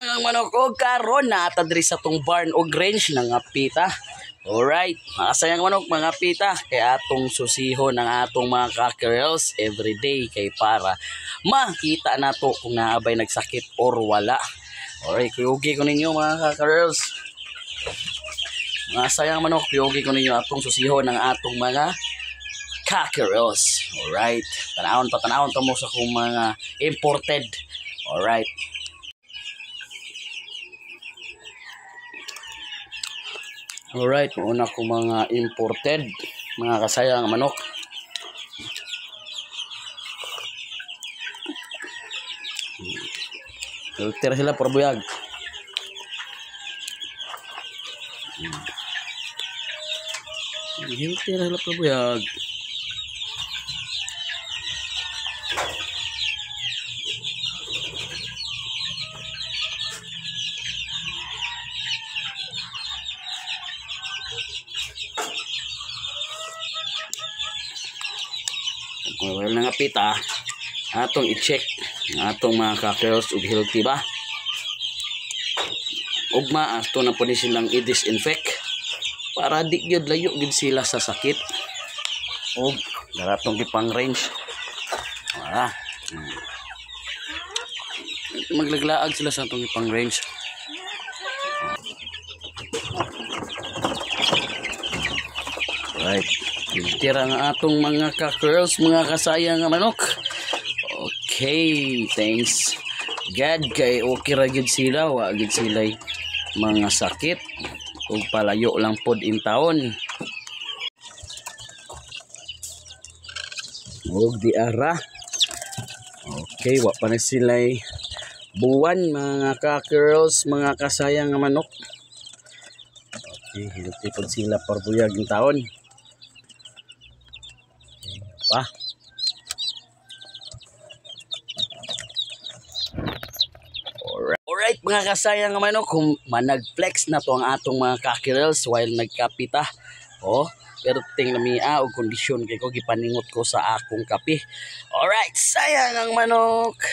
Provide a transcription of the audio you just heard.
Ang manok og karon na diri sa tong barn og range ng apita. Alright, mga sayang manok mga pita kay atong susihon ang atong mga cockerels everyday kay para makita nato kung naabay nagsakit or wala. Alright, kuyugi ko ninyo mga cockerels. Mga sayang manok, kuyugi ko ninyo atong susihon ng atong mga cockerels. Alright, tanawon to mo sa kung mga imported. Alright. Alright, una ko mga imported, mga kasayang manok. Filter sila por buyag. Filter sila por buyag. Well, nangapita atong i-check atong mga cockerels ug healthy ba. Ugma ato na pud silang i-disinfect para di gyud layo gid sila sa sakit. Ug daratong gipang range. Wala. Maglaglaag sila sa atong gipang range. Right. Tira nga atong mga cockerels, mga kasayang manok. Okay, thanks God kay okay ra gid sila, wa gid sila mga sakit ug palayo lang pod in taon. Ug di ara. Okay, wa pa na sila buwan mga cockerels, mga kasayang manok. Okay, healthy pod sila par buyag in taon. Pa. Alright mga kasayang manok, kung manag-flex na to ang atong mga cockerels while nagkapita. Oh, pero tingnan mi og kondisyon kay ko gipaningot ko sa akong kape. Alright, sayang ang manok.